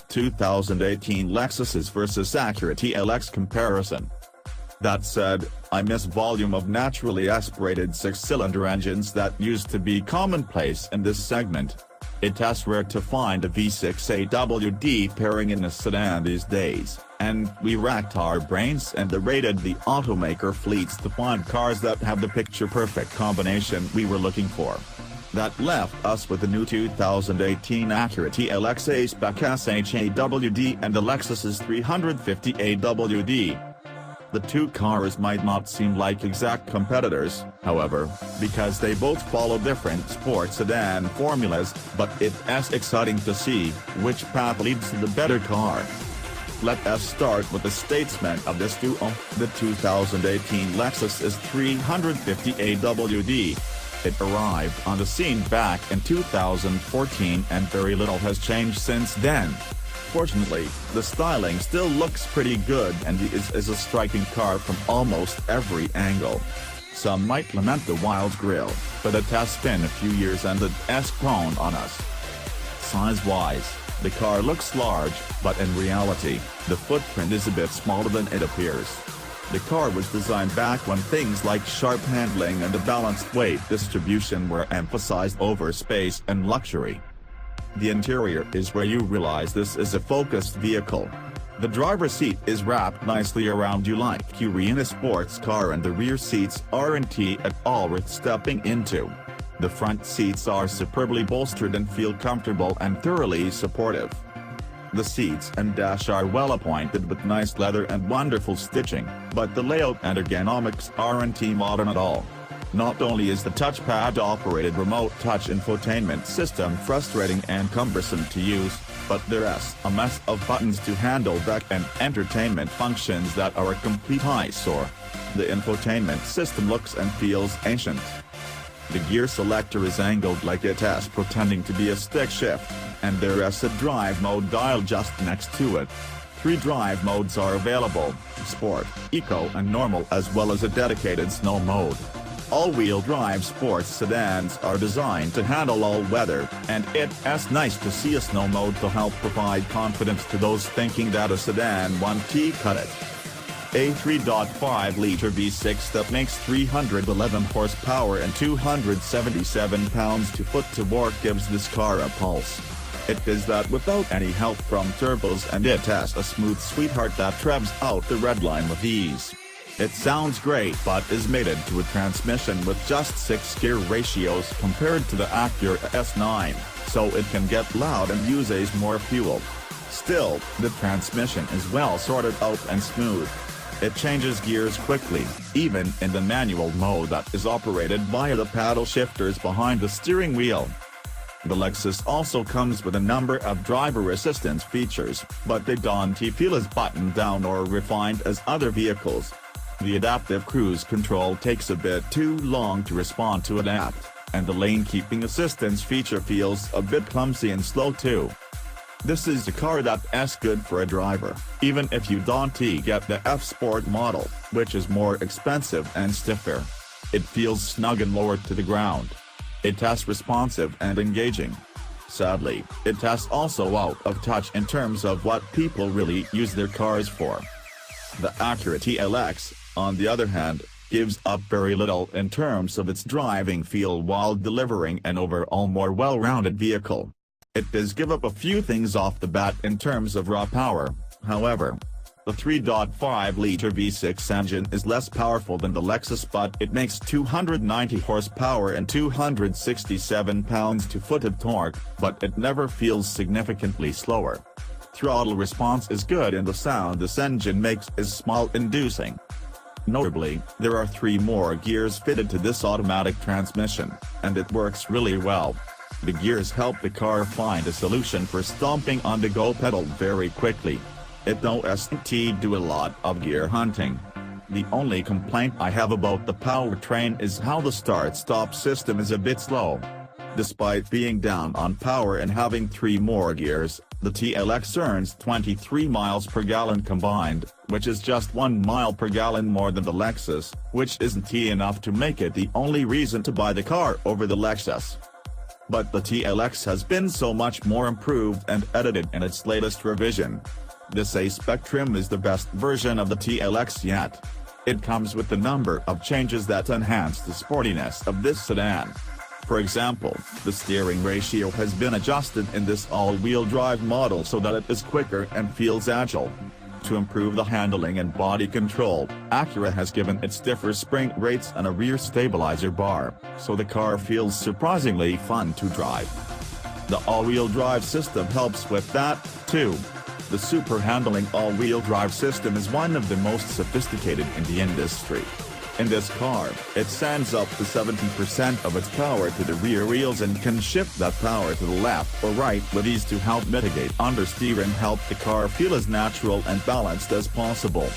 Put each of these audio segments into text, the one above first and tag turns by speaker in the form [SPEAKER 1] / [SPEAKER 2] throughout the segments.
[SPEAKER 1] 2018 Lexus vs Acura TLX comparison. That said, I miss volume of naturally aspirated six-cylinder engines that used to be commonplace in this segment. It's rare to find a V6 A-WD pairing in a sedan these days, and we racked our brains and raided the automaker fleets to find cars that have the picture-perfect combination we were looking for. That left us with the new 2018 Acura TLX A-Spec SH-AWD and the Lexus 350 A-WD. The two cars might not seem like exact competitors, however, because they both follow different sports sedan formulas, but it's exciting to see which path leads to the better car. Let us start with the statesman of this duo, the 2018 Lexus 350 A-WD. It arrived on the scene back in 2014 and very little has changed since then. Fortunately, the styling still looks pretty good and is a striking car from almost every angle. Some might lament the wild grille, but it has been a few years and it's grown on us. Size-wise, the car looks large, but in reality, the footprint is a bit smaller than it appears. The car was designed back when things like sharp handling and a balanced weight distribution were emphasized over space and luxury. The interior is where you realize this is a focused vehicle. The driver's seat is wrapped nicely around you like you're in a sports car and the rear seats aren't at all worth stepping into. The front seats are superbly bolstered and feel comfortable and thoroughly supportive. The seats and dash are well appointed with nice leather and wonderful stitching, but the layout and ergonomics aren't modern at all. Not only is the touchpad-operated remote touch infotainment system frustrating and cumbersome to use, but there's a mess of buttons to handle tech and entertainment functions that are a complete eyesore. The infotainment system looks and feels ancient. The gear selector is angled like it's pretending to be a stick shift, and there's a drive mode dial just next to it. 3 drive modes are available: Sport, Eco and Normal, as well as a dedicated snow mode. All-wheel drive sports sedans are designed to handle all weather, and it's nice to see a snow mode to help provide confidence to those thinking that a sedan won't cut it. A 3.5-liter V6 that makes 311 horsepower and 277 pounds-to-foot to work gives this car a pulse. It is that without any help from turbos, and it has a smooth sweetheart that revs out the red line with ease. It sounds great but is mated to a transmission with just 6 gear ratios compared to the Acura S9, so it can get loud and uses more fuel. Still, the transmission is well sorted out and smooth. It changes gears quickly, even in the manual mode that is operated via the paddle shifters behind the steering wheel. The Lexus also comes with a number of driver assistance features, but they don't feel as buttoned down or refined as other vehicles. The adaptive cruise control takes a bit too long to respond to adapt, and the lane keeping assistance feature feels a bit clumsy and slow too. This is a car that's good for a driver, even if you don't get the F-Sport model, which is more expensive and stiffer. It feels snug and lower to the ground. It's responsive and engaging. Sadly, it's also out of touch in terms of what people really use their cars for. The Acura TLX, on the other hand, gives up very little in terms of its driving feel while delivering an overall more well-rounded vehicle. It does give up a few things off the bat in terms of raw power, however. The 3.5-liter V6 engine is less powerful than the Lexus, but it makes 290 horsepower and 267 pounds-to-foot of torque, but it never feels significantly slower. Throttle response is good and the sound this engine makes is smell-inducing. Notably, there are 3 more gears fitted to this automatic transmission, and it works really well. The gears help the car find a solution for stomping on the go pedal very quickly. It doesn't do a lot of gear hunting. The only complaint I have about the powertrain is how the start-stop system is a bit slow. Despite being down on power and having 3 more gears, the TLX earns 23 miles per gallon combined, which is just 1 mile per gallon more than the Lexus, which isn't enough to make it the only reason to buy the car over the Lexus. but the TLX has been so much more improved and edited in its latest revision. This A-Spec trim is the best version of the TLX yet. It comes with a number of changes that enhance the sportiness of this sedan. For example, the steering ratio has been adjusted in this all-wheel drive model so that it is quicker and feels agile. To improve the handling and body control, Acura has given it stiffer spring rates and a rear stabilizer bar, so the car feels surprisingly fun to drive. The all-wheel drive system helps with that, too. The super handling all-wheel drive system is one of the most sophisticated in the industry. In this car, it sends up to 70% of its power to the rear wheels and can shift that power to the left or right with ease to help mitigate understeer and help the car feel as natural and balanced as possible.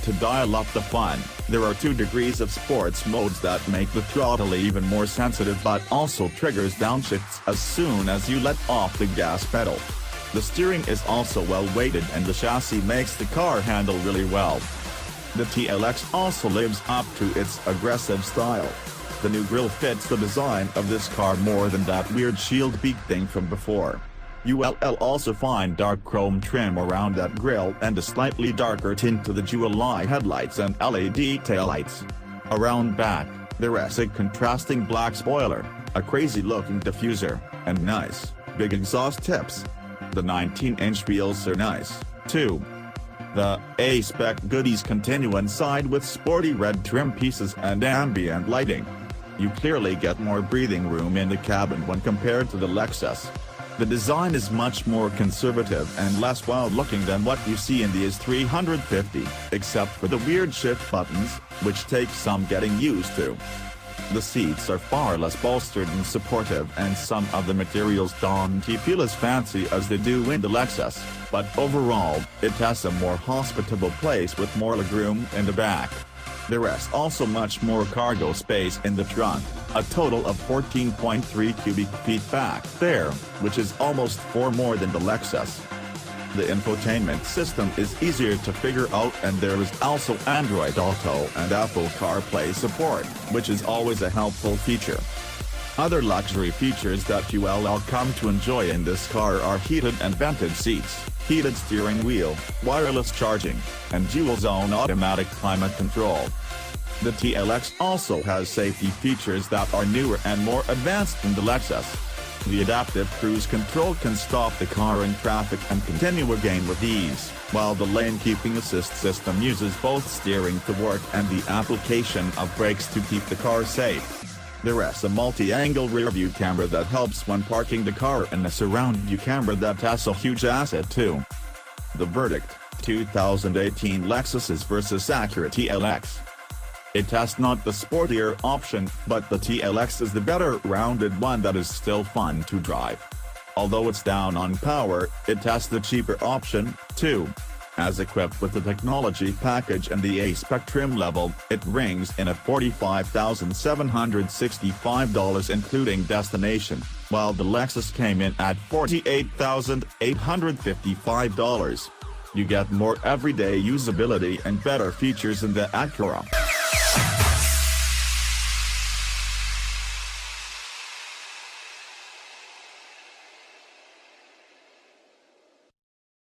[SPEAKER 1] To dial up the fun, there are 2 degrees of sports modes that make the throttle even more sensitive but also triggers downshifts as soon as you let off the gas pedal. The steering is also well weighted and the chassis makes the car handle really well. The TLX also lives up to its aggressive style. The new grille fits the design of this car more than that weird shield beak thing from before. You'll also find dark chrome trim around that grille and a slightly darker tint to the dual-eye headlights and LED taillights. Around back, there's a contrasting black spoiler, a crazy-looking diffuser, and nice, big exhaust tips. The 19-inch wheels are nice, too. The A-Spec goodies continue inside with sporty red trim pieces and ambient lighting. You clearly get more breathing room in the cabin when compared to the Lexus. The design is much more conservative and less wild-looking than what you see in the S350, except for the weird shift buttons, which take some getting used to. The seats are far less bolstered and supportive and some of the materials don't feel as fancy as they do in the Lexus, but overall, it has a more hospitable place with more legroom in the back. There is also much more cargo space in the trunk, a total of 14.3 cubic feet back there, which is almost 4 more than the Lexus. The infotainment system is easier to figure out and there is also Android Auto and Apple CarPlay support, which is always a helpful feature. Other luxury features that you'll come to enjoy in this car are heated and vented seats, heated steering wheel, wireless charging, and dual-zone automatic climate control. The TLX also has safety features that are newer and more advanced than the Lexus. The adaptive cruise control can stop the car in traffic and continue again with ease, while the lane keeping assist system uses both steering to work and the application of brakes to keep the car safe. There is a multi-angle rear-view camera that helps when parking the car and a surround-view camera that has a huge asset too. The verdict: 2018 Lexus versus Acura TLX. It has not the sportier option, but the TLX is the better rounded one that is still fun to drive. Although it's down on power, it has the cheaper option, too. As equipped with the technology package and the A-Spec trim level, it rings in at $45,765 including destination, while the Lexus came in at $48,855. You get more everyday usability and better features in the Acura.